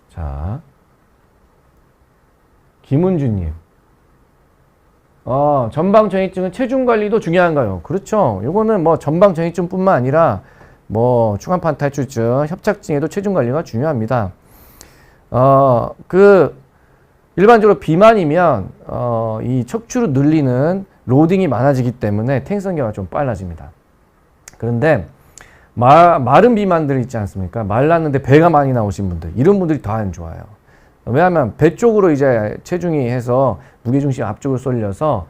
자, 김은주님. 전방전이증은 체중 관리도 중요한가요? 그렇죠. 요거는 뭐 전방전이증뿐만 아니라 뭐 추간판 탈출증, 협착증에도 체중 관리가 중요합니다. 일반적으로 비만이면 이 척추로 늘리는 로딩이 많아지기 때문에 퇴행성계가 좀 빨라집니다. 그런데 마른 비만들 있지 않습니까? 말랐는데 배가 많이 나오신 분들, 이런 분들이 더 안 좋아요. 왜냐하면 배 쪽으로 이제 체중이 해서 무게중심 앞쪽으로 쏠려서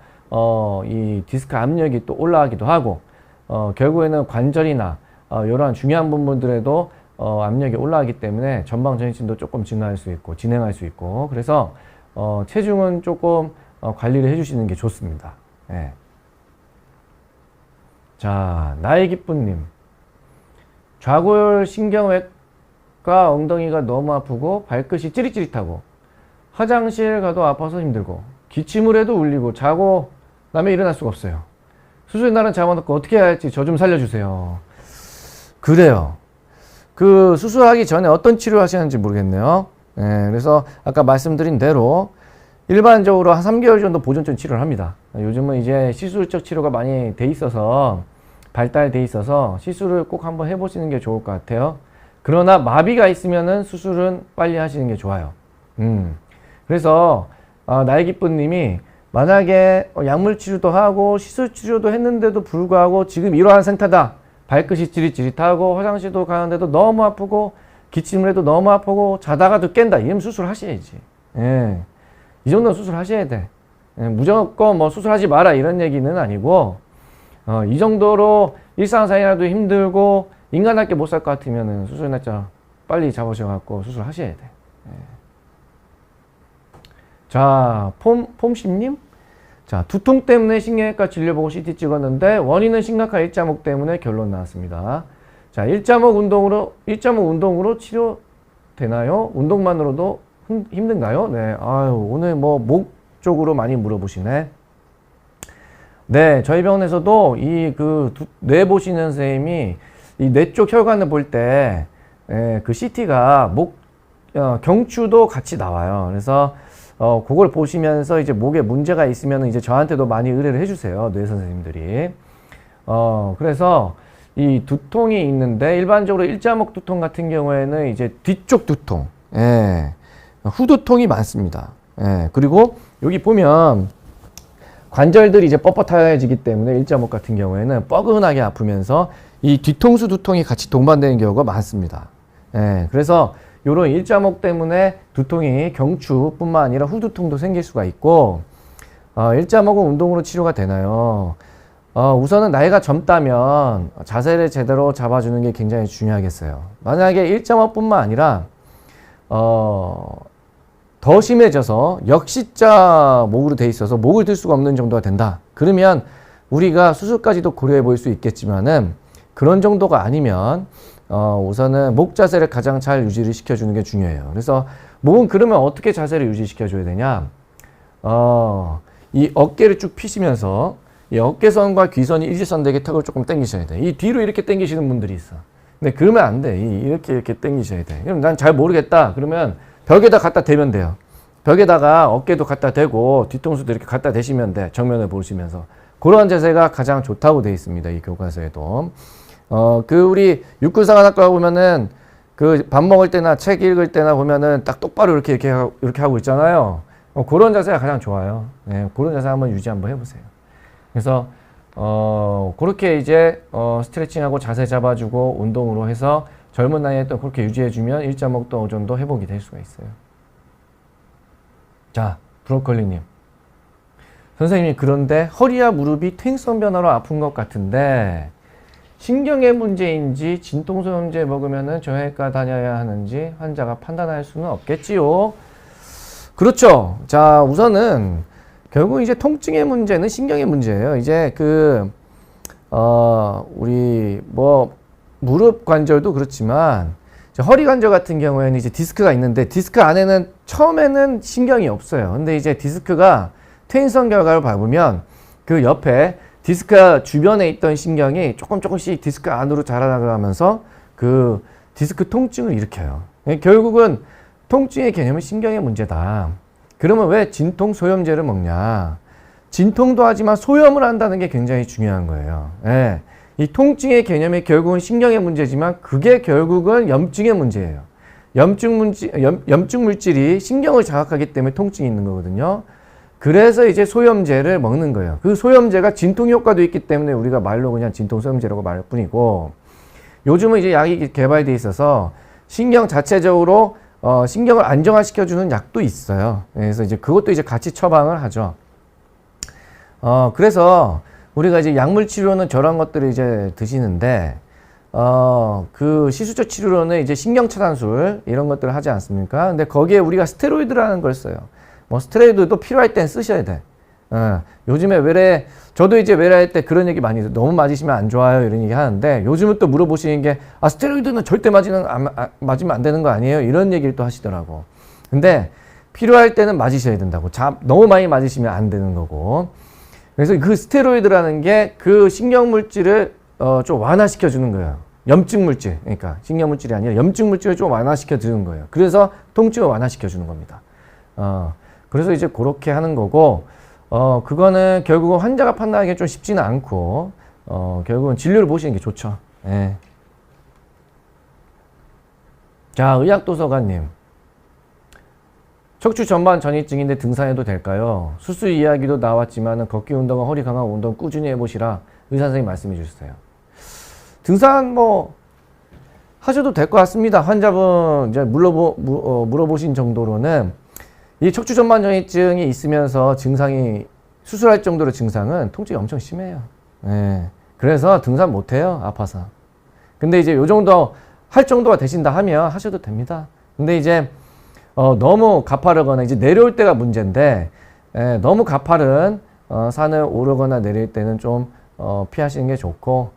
이 디스크 압력이 또 올라가기도 하고 결국에는 관절이나 이러한 중요한 부분들에도 압력이 올라가기 때문에 전방전이증도 조금 진행할 수 있고 그래서 체중은 조금 관리를 해주시는 게 좋습니다. 예. 자, 나의 기쁨님. 좌골 신경외과 엉덩이가 너무 아프고 발끝이 찌릿찌릿하고 화장실 가도 아파서 힘들고 기침을 해도 울리고 자고 나면 일어날 수가 없어요. 수술의 날은 잡아놓고 어떻게 해야 할지 저 좀 살려주세요. 그래요. 그 수술하기 전에 어떤 치료를 하시는지 모르겠네요. 예, 그래서 아까 말씀드린 대로 일반적으로 한 3개월 정도 보존적 치료를 합니다. 요즘은 이제 시술적 치료가 많이 돼 있어서 발달돼 있어서 시술을 꼭 한번 해보시는 게 좋을 것 같아요. 그러나 마비가 있으면은 수술은 빨리 하시는 게 좋아요. 그래서 나의 기쁨님이 만약에 약물 치료도 하고 시술 치료도 했는데도 불구하고 지금 이러한 상태다. 발끝이 찌릿찌릿하고 화장실도 가는데도 너무 아프고 기침을 해도 너무 아프고 자다가도 깬다. 이러면 수술하셔야지. 예. 이 정도는 수술하셔야 돼. 예. 무조건 뭐 수술하지 마라 이런 얘기는 아니고 이 정도로 일상생활도 힘들고 인간답게 못 살 것 같으면 수술 날짜 빨리 잡으셔갖고 수술하셔야 돼. 예. 자, 폼심님. 자, 두통 때문에 신경외과 진료보고 CT 찍었는데 원인은 심각한 일자목 때문에 결론 나왔습니다. 자, 일자목 운동으로 치료되나요? 운동만으로도 힘든가요? 네, 아유, 오늘 뭐 목 쪽으로 많이 물어보시네. 네, 저희 병원에서도 뇌 보시는 선생님이 이 뇌 쪽 혈관을 볼 때 그 CT가 경추도 같이 나와요. 그래서 그걸 보시면서 이제 목에 문제가 있으면 이제 저한테도 많이 의뢰를 해주세요. 뇌 선생님들이. 그래서 이 두통이 있는데 일반적으로 일자목 두통 같은 경우에는 이제 뒤쪽 두통, 후두통이 많습니다. 그리고 여기 보면 관절들이 이제 뻣뻣해지기 때문에 일자목 같은 경우에는 뻐근하게 아프면서 이 뒤통수 두통이 같이 동반되는 경우가 많습니다. 그래서 요런 일자목 때문에 두통이 경추뿐만 아니라 후두통도 생길 수가 있고 일자목은 운동으로 치료가 되나요? 우선은 나이가 젊다면 자세를 제대로 잡아주는 게 굉장히 중요하겠어요. 만약에 일자목뿐만 아니라 더 심해져서 역시자 목으로 돼 있어서 목을 들 수가 없는 정도가 된다. 그러면 우리가 수술까지도 고려해 볼 수 있겠지만은 그런 정도가 아니면 우선은 목 자세를 가장 잘 유지를 시켜주는 게 중요해요. 그래서 목은 그러면 어떻게 자세를 유지시켜줘야 되냐? 이 어깨를 쭉 펴시면서 이 어깨선과 귀선이 일직선되게 턱을 조금 당기셔야 돼. 이 뒤로 이렇게 당기시는 분들이 있어. 근데 그러면 안 돼. 이렇게 당기셔야 돼. 그럼 난 잘 모르겠다. 그러면 벽에다 갖다 대면 돼요. 벽에다가 어깨도 갖다 대고 뒤통수도 이렇게 갖다 대시면 돼. 정면을 보시면서. 그런 자세가 가장 좋다고 되어 있습니다. 이 교과서에도. 우리 육군사관학과 보면은 그 밥 먹을 때나 책 읽을 때나 보면은 딱 똑바로 이렇게 하고 있잖아요. 그런 자세가 가장 좋아요. 네, 그런 자세 한번 유지 한번 해보세요. 그래서 그렇게 이제 스트레칭하고 자세 잡아주고 운동으로 해서 젊은 나이에 또 그렇게 유지해주면 1.5도 어느 정도 회복이 될 수가 있어요. 자, 브로콜리님. 선생님, 그런데 허리와 무릎이 퇴행성 변화로 아픈 것 같은데 신경의 문제인지 진통소염제 먹으면은 정형외과 다녀야 하는지 환자가 판단할 수는 없겠지요. 그렇죠. 자, 우선은 결국 이제 통증의 문제는 신경의 문제예요. 이제 우리 뭐 무릎 관절도 그렇지만 허리 관절 같은 경우에는 이제 디스크가 있는데 디스크 안에는 처음에는 신경이 없어요. 근데 이제 디스크가 퇴행성 결과를 밟으면 그 옆에 디스크 주변에 있던 신경이 조금씩 디스크 안으로 자라나가면서 그 디스크 통증을 일으켜요. 결국은 통증의 개념은 신경의 문제다. 그러면 왜 진통 소염제를 먹냐? 진통도 하지만 소염을 한다는 게 굉장히 중요한 거예요. 예. 이 통증의 개념이 결국은 신경의 문제지만 그게 결국은 염증의 문제예요. 염증 물질이 신경을 자극하기 때문에 통증이 있는 거거든요. 그래서 이제 소염제를 먹는 거예요. 그 소염제가 진통 효과도 있기 때문에 우리가 말로 그냥 진통 소염제라고 말할 뿐이고, 요즘은 이제 약이 개발되어 있어서 신경 자체적으로 신경을 안정화시켜주는 약도 있어요. 그래서 이제 그것도 이제 같이 처방을 하죠. 그래서 우리가 이제 약물 치료는 저런 것들을 이제 드시는데, 그 시술적 치료로는 이제 신경 차단술 이런 것들을 하지 않습니까? 근데 거기에 우리가 스테로이드라는 걸 써요. 뭐 스테로이드도 필요할 땐 쓰셔야 돼. 요즘에 저도 이제 외래할 때 그런 얘기 많이 해요. 너무 맞으시면 안 좋아요 이런 얘기 하는데, 요즘은 또 물어보시는 게 스테로이드는 절대 맞으면 안 되는 거 아니에요? 이런 얘기를 또 하시더라고. 근데 필요할 때는 맞으셔야 된다고. 너무 많이 맞으시면 안 되는 거고. 그래서 그 스테로이드라는 게 그 신경 물질을 좀 완화시켜 주는 거예요. 염증 물질. 그러니까 신경 물질이 아니라 염증 물질을 좀 완화시켜 주는 거예요. 그래서 통증을 완화시켜 주는 겁니다. 그래서 이제 그렇게 하는 거고, 그거는 결국은 환자가 판단하기 좀 쉽지는 않고, 결국은 진료를 보시는 게 좋죠. 예. 자, 의학도서관님. 척추 전반 전이증인데 등산해도 될까요? 수술 이야기도 나왔지만 걷기 운동과 허리 강화 운동 꾸준히 해보시라 의사 선생님 말씀해 주셨어요. 등산 뭐 하셔도 될 것 같습니다. 환자분 이제 물어보신 정도로는 이 척추 전반 전이증이 있으면서 증상이 수술할 정도로 증상은 통증이 엄청 심해요. 예. 그래서 등산 못 해요. 아파서. 근데 이제 요 정도 할 정도가 되신다 하면 하셔도 됩니다. 근데 이제 너무 가파르거나 이제 내려올 때가 문제인데, 너무 가파른 산을 오르거나 내릴 때는 좀 피하시는 게 좋고,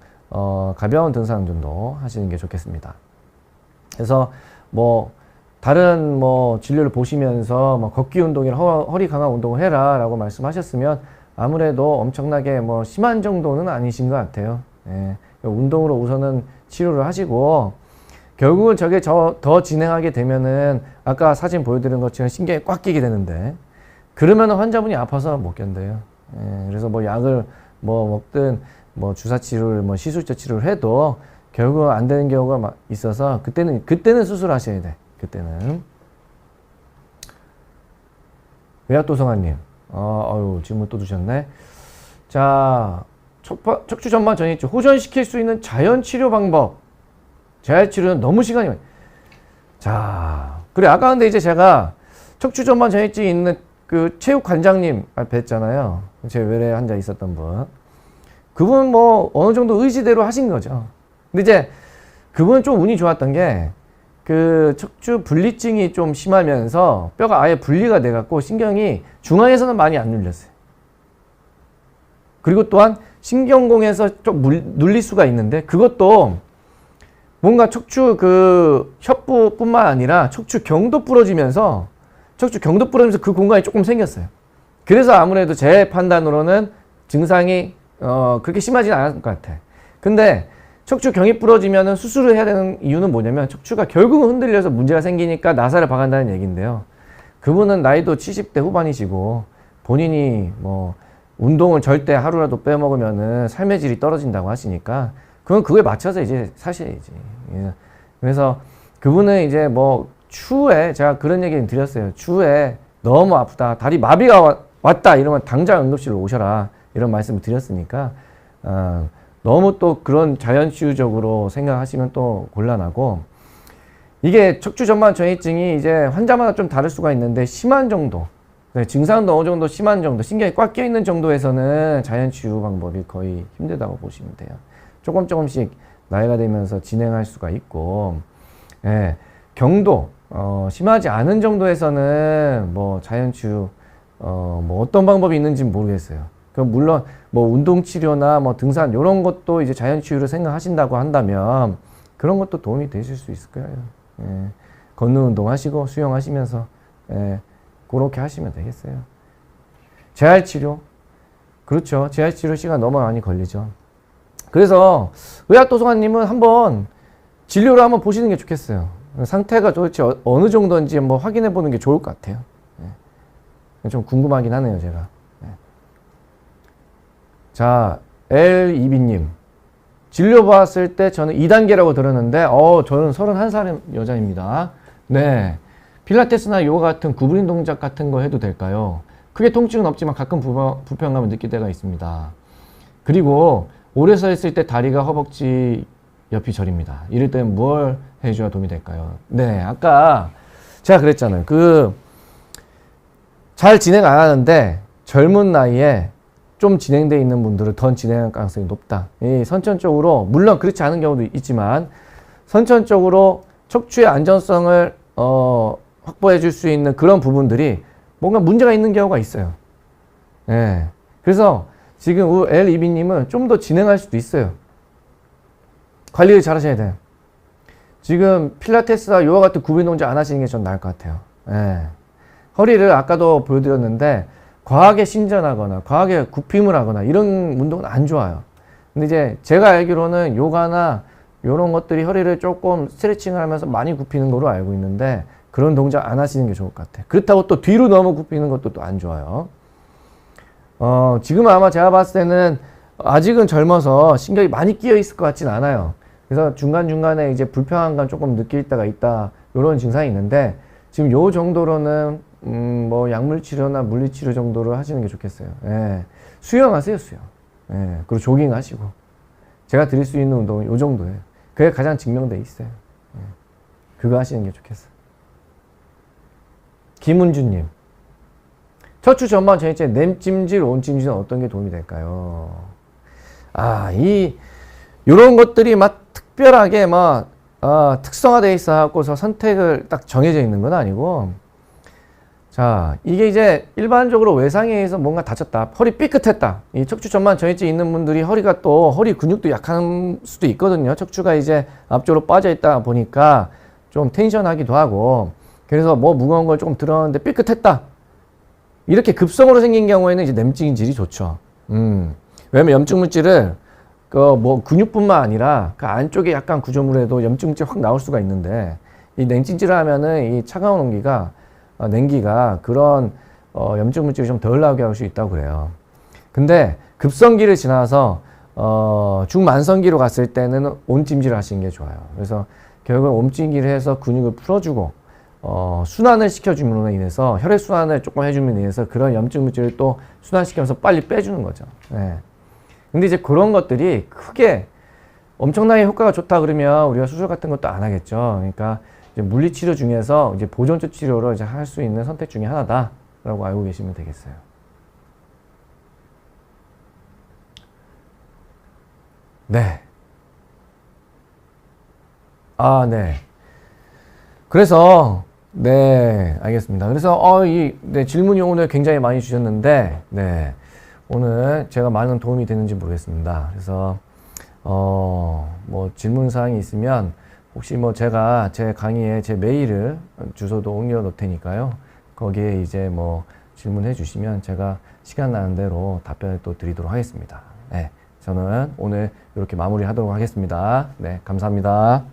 가벼운 등산 정도 하시는 게 좋겠습니다. 그래서 뭐 다른 뭐 진료를 보시면서 뭐 걷기 운동이나 허리 강화 운동을 해라 라고 말씀하셨으면 아무래도 엄청나게 뭐 심한 정도는 아니신 것 같아요. 예. 운동으로 우선은 치료를 하시고, 결국은 저게 더 진행하게 되면은 아까 사진 보여드린 것처럼 신경이 꽉 끼게 되는데, 그러면은 환자분이 아파서 못 견뎌요. 예. 그래서 뭐 약을 뭐 먹든 뭐 주사 치료를 뭐 시술적 치료를 해도 결국은 안 되는 경우가 있어서 그때는 수술하셔야 돼. 그때는. 외학도성아님, 질문 또 주셨네. 자, 척추 전반 전이증 호전시킬 수 있는 자연 치료 방법. 자연 치료는 너무 시간이 많이. 자, 그래 아까 근데 이제 제가 척추 전반 전이증이 있는 그 체육 관장님 뵀잖아요. 제 외래 환자 있었던 분. 그분 뭐 어느 정도 의지대로 하신 거죠. 근데 이제 그분은 좀 운이 좋았던 게 그 척추 분리증이 좀 심하면서 뼈가 아예 분리가 돼갖고 신경이 중앙에서는 많이 안 눌렸어요. 그리고 또한 신경공에서 좀 눌릴 수가 있는데, 그것도 뭔가 척추 그 협부뿐만 아니라 척추 경도 부러지면서 그 공간이 조금 생겼어요. 그래서 아무래도 제 판단으로는 증상이 그렇게 심하진 않을 것 같아. 근데 척추 경이 부러지면 수술을 해야 되는 이유는 뭐냐면 척추가 결국은 흔들려서 문제가 생기니까 나사를 박아간다는 얘기인데요. 그분은 나이도 70대 후반이시고 본인이 뭐 운동을 절대 하루라도 빼먹으면은 삶의 질이 떨어진다고 하시니까 그건 그거에 맞춰서 이제 사셔야지. 예. 그래서 그분은 이제 뭐 추후에 제가 그런 얘기는 드렸어요. 추후에 너무 아프다, 다리 마비가 왔다 이러면 당장 응급실로 오셔라 이런 말씀을 드렸으니까 너무 또 그런 자연치유적으로 생각하시면 또 곤란하고, 이게 척추 전반 전이증이 이제 환자마다 좀 다를 수가 있는데 심한 정도, 증상도 어느 정도 심한 정도, 신경이 꽉 껴있는 정도에서는 자연치유 방법이 거의 힘들다고 보시면 돼요. 조금씩 나이가 되면서 진행할 수가 있고, 예, 경도 심하지 않은 정도에서는 뭐 자연치유 뭐 어떤 방법이 있는지 모르겠어요. 그럼 물론 뭐 운동치료나 뭐 등산 이런 것도 이제 자연치유를 생각하신다고 한다면 그런 것도 도움이 되실 수 있을 거예요. 예, 걷는 운동 하시고 수영하시면서 예, 그렇게 하시면 되겠어요. 재활치료, 그렇죠. 재활치료 시간 너무 많이 걸리죠. 그래서 의학도서관님은 한번 진료를 한번 보시는 게 좋겠어요. 상태가 도대체 어느 정도인지 한번 확인해 보는 게 좋을 것 같아요. 예. 좀 궁금하긴 하네요, 제가. 예. 자, L2B님. 진료 봤을 때 저는 2단계라고 들었는데, 저는 31살 여자입니다. 네. 필라테스나 요가 같은 구부린 동작 같은 거 해도 될까요? 크게 통증은 없지만 가끔 불편감을 느낄 때가 있습니다. 그리고 오래 서 있을 때 다리가 허벅지 옆이 저립니다. 이럴 때는 뭘 해줘야 도움이 될까요? 네, 아까 제가 그랬잖아요. 잘 진행 안 하는데 젊은 나이에 좀 진행되어 있는 분들은 더 진행할 가능성이 높다. 선천적으로, 물론 그렇지 않은 경우도 있지만 선천적으로 척추의 안전성을 확보해 줄 수 있는 그런 부분들이 뭔가 문제가 있는 경우가 있어요. 예. 그래서 지금 L2B님은 좀 더 진행할 수도 있어요. 관리를 잘 하셔야 돼요. 지금 필라테스나 요가 같은 구부린 동작 안 하시는 게 전 나을 것 같아요. 예. 허리를 아까도 보여드렸는데 과하게 신전하거나 과하게 굽힘을 하거나 이런 운동은 안 좋아요. 근데 이제 제가 알기로는 요가나 이런 것들이 허리를 조금 스트레칭을 하면서 많이 굽히는 거로 알고 있는데 그런 동작 안 하시는 게 좋을 것 같아요. 그렇다고 또 뒤로 너무 굽히는 것도 또 안 좋아요. 지금 아마 제가 봤을 때는 아직은 젊어서 신경이 많이 끼어 있을 것 같진 않아요. 그래서 중간중간에 이제 불편한 건 조금 느낄 때가 있다, 이런 증상이 있는데 지금 요 정도로는 뭐 약물치료나 물리치료 정도로 하시는 게 좋겠어요. 예. 수영하세요, 수영. 예. 그리고 조깅 하시고. 제가 드릴 수 있는 운동은 요 정도예요. 그게 가장 증명돼 있어요. 예. 그거 하시는 게 좋겠어요. 김은주님. 척추 전반 전이증 냄찜질, 온찜질은 어떤 게 도움이 될까요? 요런 것들이 막 특별하게 특성화되어 있어 갖고서 선택을 딱 정해져 있는 건 아니고, 자, 이게 이제 일반적으로 외상에 의해서 뭔가 다쳤다, 허리 삐끗했다, 이 척추 전반 전이증 있는 분들이 허리가 또 허리 근육도 약한 수도 있거든요. 척추가 이제 앞쪽으로 빠져 있다 보니까 좀 텐션하기도 하고, 그래서 뭐 무거운 걸 조금 들었는데 삐끗했다, 이렇게 급성으로 생긴 경우에는 이제 냄찜질이 좋죠. 왜냐면 염증 물질을 뭐 근육뿐만 아니라 그 안쪽에 약간 구조물에도 염증 물질이 확 나올 수가 있는데, 이 냉찜질을 하면은 이 차가운 온기가 냉기가 그런 염증 물질이 좀 덜 나오게 할 수 있다고 그래요. 근데 급성기를 지나서 중만성기로 갔을 때는 온찜질을 하시는 게 좋아요. 그래서 결국은 온찜질을 해서 근육을 풀어주고 순환을 시켜줌으로 인해서, 혈액순환을 조금 해줌으로 인해서 그런 염증 물질을 또 순환시키면서 빨리 빼주는 거죠. 네. 근데 이제 그런 것들이 크게 엄청나게 효과가 좋다 그러면 우리가 수술 같은 것도 안 하겠죠. 그러니까 이제 물리치료 중에서 이제 보존적 치료로 이제 할 수 있는 선택 중에 하나다라고 알고 계시면 되겠어요. 네. 네. 그래서 네, 알겠습니다. 그래서 질문이 오늘 굉장히 많이 주셨는데, 네, 오늘 제가 많은 도움이 되는지 모르겠습니다. 그래서 뭐 질문 사항이 있으면 혹시 뭐 제가 제 강의에 제 메일을 주소도 옮겨 놓을 테니까요. 거기에 이제 뭐 질문해 주시면 제가 시간 나는 대로 답변을 또 드리도록 하겠습니다. 네, 저는 오늘 이렇게 마무리하도록 하겠습니다. 네, 감사합니다.